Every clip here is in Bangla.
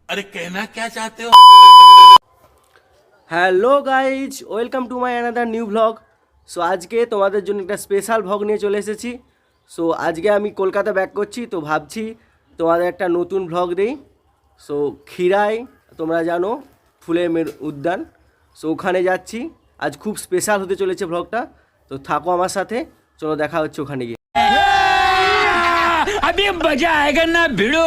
अरे कहना क्या चाहते हो? Hello guys, welcome to my another new vlog. So আজকে তোমাদের জন্য একটা স্পেশাল ভ্লগ নিয়ে চলে এসেছি। সো আজকে আমি কলকাতা ব্যাক করছি, তো ভাবছি তোমাদের একটা নতুন ভ্লগ দিই। সো খিরাই তোমরা জানো ফুলের উদ্যান, সো ওখানে যাচ্ছি। আজ খুব স্পেশাল হতে চলেছে ভ্লগটা, তো থাকো আমার সাথে। চলো দেখা হচ্ছে ওখানে গিয়ে। अभी मजा आएगा ना भिड़ो।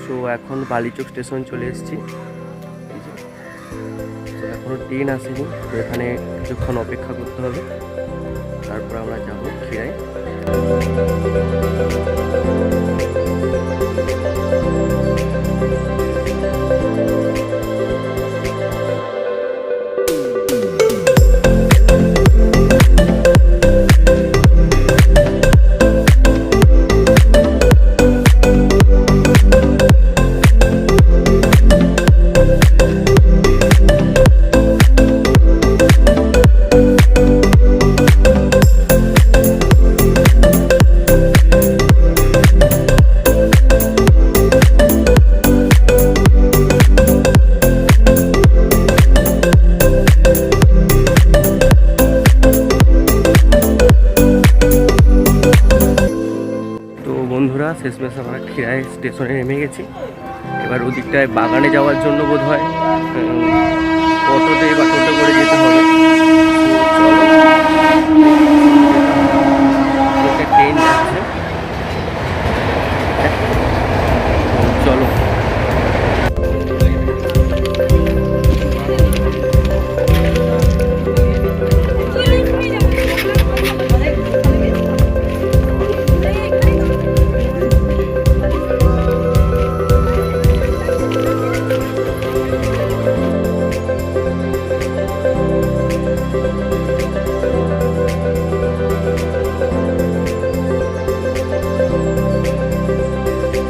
সো এখন বালিচক স্টেশন চলে এসেছি। এখনো ট্রেন আসেনি, তো এখানে কিছুক্ষণ অপেক্ষা করতে হবে, তারপর আমরা যাব খিরাই। বন্ধুরা, শেষমেশ আমরা খিরাই স্টেশনে নেমে গেছি। এবার ওদিকটায় বাগানে যাওয়ার জন্য বোধ হয় অটোতে বা টোটো করে যেতে হবে। ট্রেন যাচ্ছে, চলো।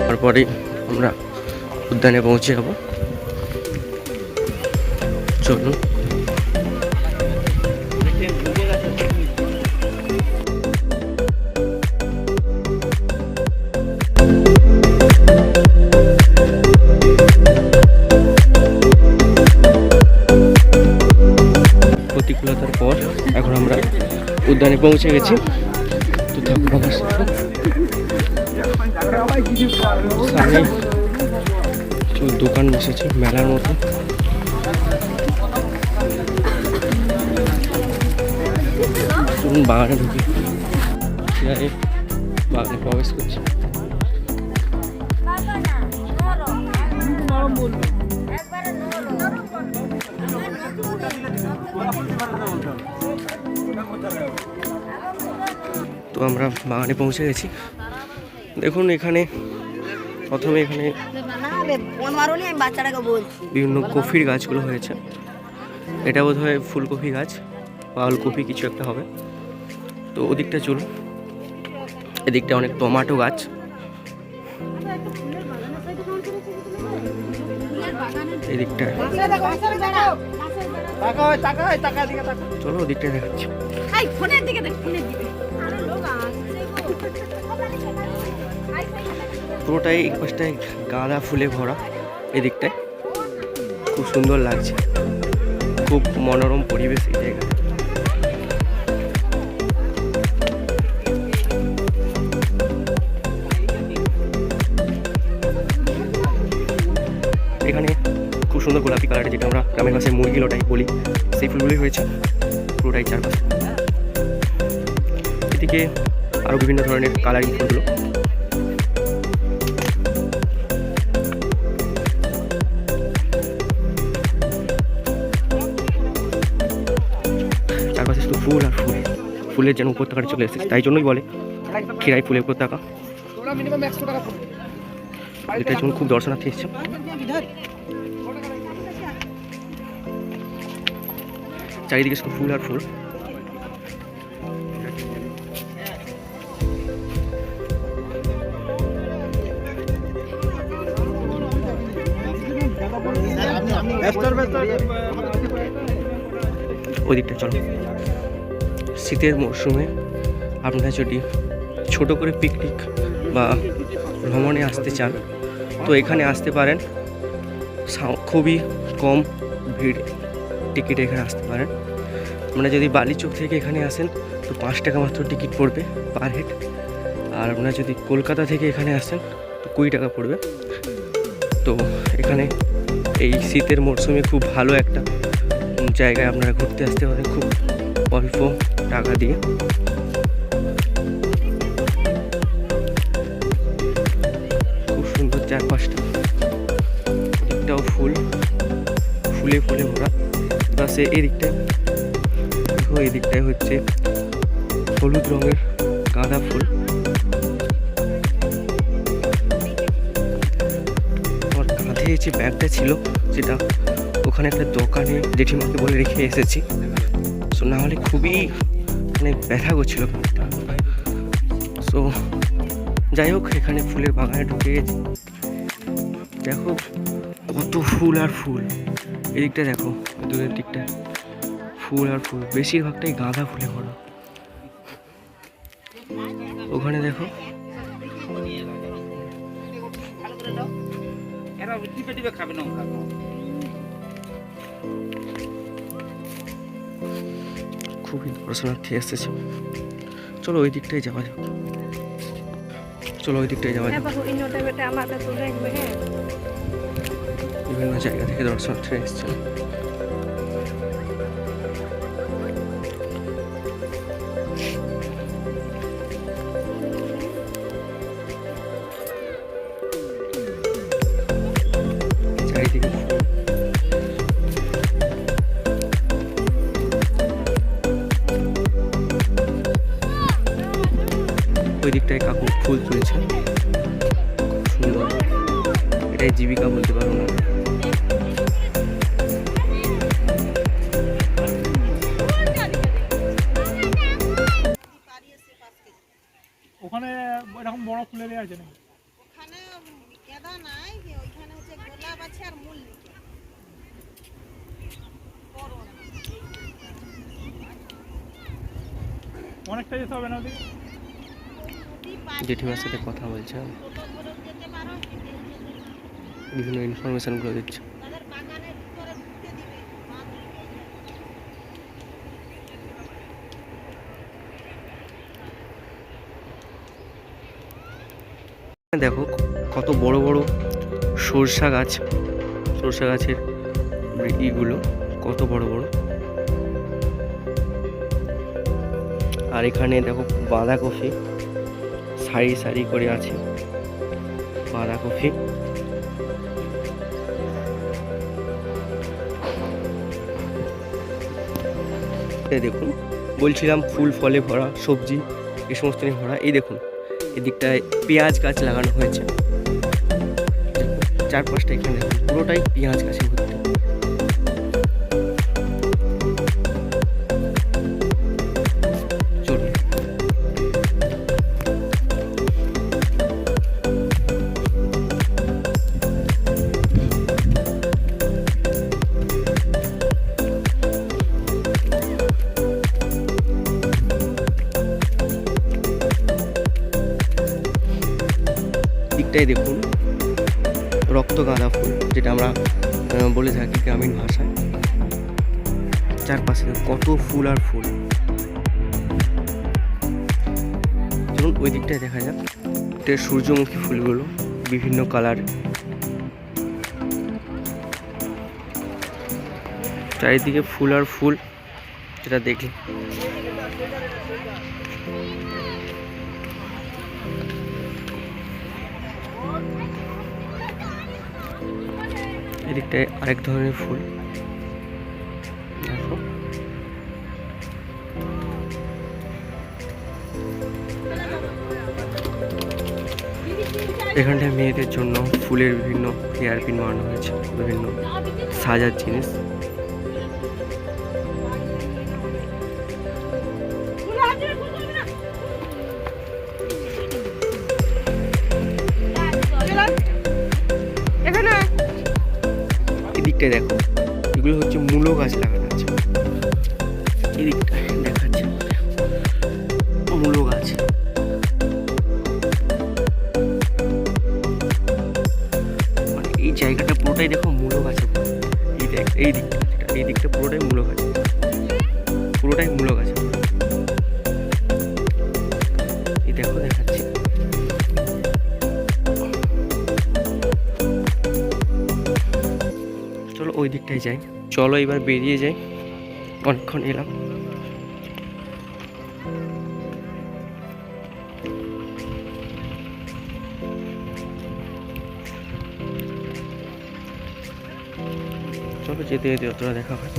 তারপরে আমরা উদ্যানে পৌঁছে যাব। চলুন। প্রতিকূলতার পর এখন আমরা উদ্যানে পৌঁছে গেছি। তো সামনে দোকান বসেছে মেলার মতো। চলুন বাগানে ঢুকি। বাগানে প্রবেশ করছি। তো আমরা বাগানে পৌঁছে গেছি। দেখুন এখানে প্রথমে এখানে বিভিন্ন কফির গাছগুলো হয়েছে। এটা বোধ হয় ফুলকপি গাছ বা ওলকপি কিছু একটা হবে। তো ওদিকটা চলুন। এদিকটা অনেক টমেটো গাছ। এদিকটা চলো, ওদিকটা দেখাচ্ছি। পুরোটাই এই পাশটায় গাঁদা ফুলে ভরা। এদিকটায় খুব সুন্দর লাগছে, খুব মনোরম পরিবেশ এই জায়গা। এখানে খুব সুন্দর গোলাপি কালারের, যেটা আমরা গ্রামের ভাষায় মুরগি লোটাই বলি, সেই ফুলগুলোই হয়েছে পুরোটাই চারপাশে। এদিকে আরও বিভিন্ন ধরনের কালারিং ফুলগুলো। চারপাশে শুধু ফুল আর ফুল, ফুলের যেন উপত্যকাটা চলে এসেছে, তাই জন্যই বলে খিরাই ফুলের উপত্যকা। এটার জন্য খুব দর্শনার্থী এসছে। চারিদিকে শুধু ফুল আর ফুল। ওই দিকটা চলো। শীতের মরশুমে আপনারা যদি ছোট করে পিকনিক বা ভ্রমণে আসতে চান তো এখানে আসতে পারেন। খুবই কম ভিড় টিকিটে এখানে আসতে পারেন। আপনারা যদি বালিচক থেকে এখানে আসেন তো 5 টাকা মাত্র টিকিট পড়বে পার হেড। আর আপনারা যদি কলকাতা থেকে এখানে আসেন তো 20 টাকা পড়বে। তো এখানে এই শীতের মরশুমে খুব ভালো একটা জায়গায় আপনারা ঘুরতে আসতে পারেন খুব অল্প টাকা দিয়ে। খুব সুন্দর চারপাশটা, এটাও ফুলে ফুলে ভরা। প্লাস এই দিকটায় দেখো, এই দিকটায় হচ্ছে হলুদ রঙের গাঁদা ফুল। আমার কাঁধে যে ব্যাগটা ছিল যেটা ওখানে একটা দোকানে জেঠিমাকে বলে রেখে এসেছি। সো নাহলে খুবই মানে ব্যথা করছিল ব্যাগটা। সো যাই হোক, এখানে ফুলের বাগানে ঢুকে গেছি। দেখো কত ফুল আর ফুল। এদিকটা দেখো, দূরের দিকটা ফুল আর ফুল, বেশিরভাগটাই গাঁদা ফুলে ভরা। ওখানে দেখো খুবই দর্শনার্থী এসেছে। চলো ওই দিকটাই যাওয়া যাক। বিভিন্ন জায়গা থেকে দর্শনার্থীরা এসছে। চারিদিকে ওই দিকটায় কাকু ফুল তুলছে, সুন্দর। এটাই জীবিকা বলতে পারো না। ওখানে এরকম বড় ফুলের আছে নাকি? ওখানে গেঁদা নাই, ওইখানে হচ্ছে গোলাপ আছে আর মল্লিকা। অনেকটা যেতে হবে না? জেঠিমার সাথে কথা বলছে, বিভিন্ন ইনফরমেশনগুলো দিচ্ছে। দেখো কত বড় বড় সরষা গাছ, সরষা গাছের ইগুলো কত বড় বড়। আর এখানে দেখো বাঁধাকপি সারি সারি করে আছে, বাঁধাকপি। দেখুন, বলছিলাম ফুল ফলে ভরা, সবজি এই সমস্ত নিয়ে ভরা। এই দেখুন এদিকটায় পেঁয়াজ গাছ লাগানো হয়েছে, চারপাশটা এখানে পুরোটাই পেঁয়াজ গাছে ভর্তি। চলুন দিকটাই দেখুন, রক্ত গাঁদা ফুল যেটা আমরা বলে থাকি গ্রামীণ ভাষায়। চারপাশে কত ফুল আর ফুল। যেমন ওই দিকটায় দেখা যাক, এটা সূর্যমুখী ফুলগুলো বিভিন্ন কালার। চারিদিকে ফুল আর ফুল, যেটা দেখি এদিকটায় আরেক ধরনের ফুল। দেখো এখানটায় মেয়েদের জন্য ফুলের বিভিন্ন হেয়ার পিন বানানো হয়েছে, বিভিন্ন সাজার জিনিস। দিকটায় দেখো, এগুলো হচ্ছে মূলো গাছ লাগানো আছে। এই দিকটায় দেখাচ্ছে মূলো গাছ। মানে এই জায়গাটা পুরোটাই দেখো মূলো গাছ। এই দিকটা পুরোটাই মূলো গাছ, পুরোটাই মূলো গাছ। এই দেখো দেখাচ্ছি। চলো ওই দিকটায় যাই, চলো এবার বেরিয়ে যাই, অনেকক্ষণ এলাম। চলো যেতে যেতে অতটা দেখা হয়।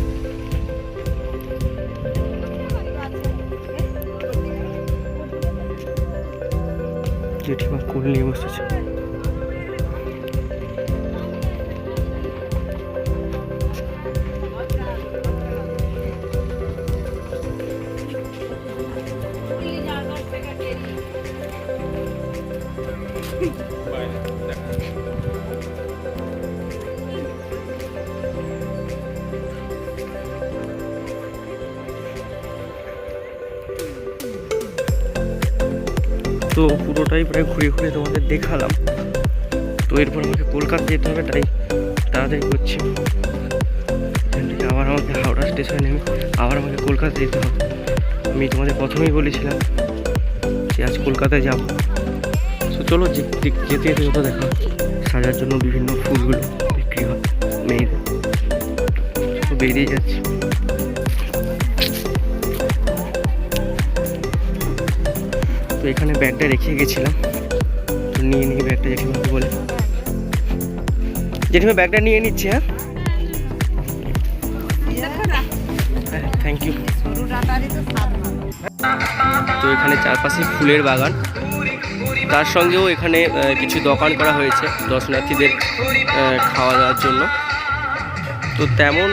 জেঠিমা কুল নিয়ে বসেছে। তো পুরোটাই প্রায় ঘুরে ঘুরে তোমাদের দেখালাম। তো এরপর আমাকে কলকাতা যেতে হবে, তাই তাড়াতাড়ি করছি। আবার আমাকে হাওড়া স্টেশনে নেমে আবার আমাকে কলকাতা যেতে হবে। আমি তোমাদের প্রথমেই বলেছিলাম যে আজ কলকাতায় যাব। তো চলো যেতে যেতে যত দেখা, সাজার জন্য বিভিন্ন ফুলগুলো বিক্রি হয় মেয়েদের। তো বেরিয়ে যাচ্ছি। তো এখানে ব্যাগটা রেখে গেছিলাম, তো নিয়ে ব্যাগটা জেঠিমাকে বলে। জেঠিমা ব্যাগটা নিয়ে নিচ্ছে। হ্যাঁ থ্যাংক ইউ। তো এখানে চারপাশে ফুলের বাগান, তার সঙ্গেও এখানে কিছু দোকান করা হয়েছে দর্শনার্থীদের খাওয়া দাওয়ার জন্য। তো তেমন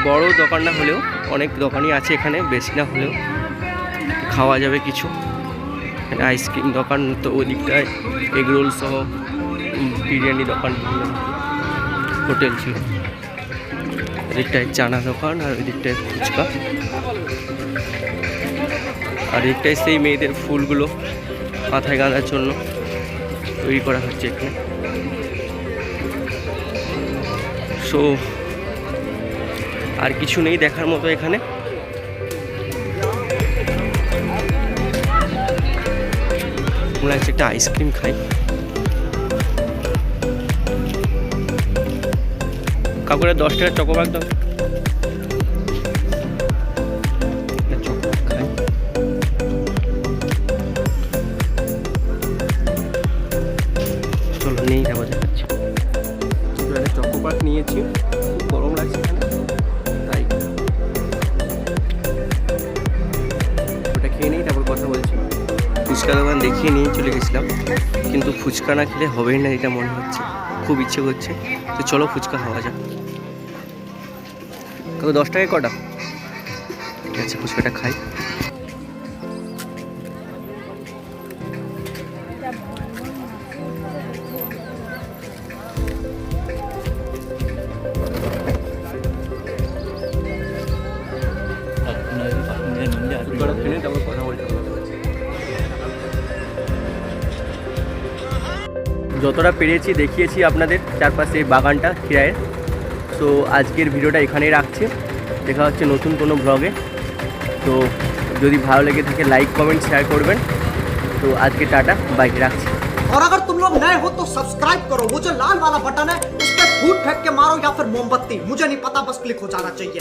বড় দোকান না হলেও অনেক দোকানই আছে এখানে, বেশি না হলেও খাওয়া যাবে কিছু। আইসক্রিম দোকান, তো ওই দিকটায় এগরোল সহ বিরিয়ানি দোকান, হোটেল ছিল। এদিকটায় চানা দোকান, আর ওই দিকটায় ফুচকা, আর এদিকটায় সেই মেয়েদের ফুলগুলো মাথায় গাঁদার জন্য তৈরি করা হচ্ছে এখানে। সো আর কিছু নেই দেখার মতো এখানে। মনে হচ্ছে একটা আইসক্রিম খাই। কাকুরা 10 টাকার চকোবার দাও। খাই। চলো নেই যাবো, দেখাচ্ছি। চকোবার নিয়েছি, খুব গরম লাগছে এখানে, তাই ওটা খেয়ে নেই, তারপর কথা বলছি। ফুচকা দোকান দেখিয়ে নিয়ে চলে গেছিলাম, কিন্তু ফুচকা না খেলে হবেই না এটা মনে হচ্ছে, খুব ইচ্ছে করছে। তো চলো ফুচকা খাওয়া যাক। 10 টাকায় কটা? ঠিক আছে ফুচকাটা খাই। যতটা পেরেছি দেখিয়েছি আপনাদের চারপাশে বাগানটা খিরাইয়ের। তো আজকের ভিডিওটা এখানেই রাখছি, দেখা হচ্ছে নতুন কোনো ব্লগে। তো যদি ভালো লেগে থাকে লাইক কমেন্ট শেয়ার করবেন। তো আজকে টাটা, বাই, রাখছি। और अगर तुम लोग नए हो तो सब्सक्राइब करो, वो जो लाल वाला बटन है उस पर फूट फेंक के मारो या फिर मोमबत्ती, मुझे नहीं पता, बस क्लिक हो जाना चाहिए।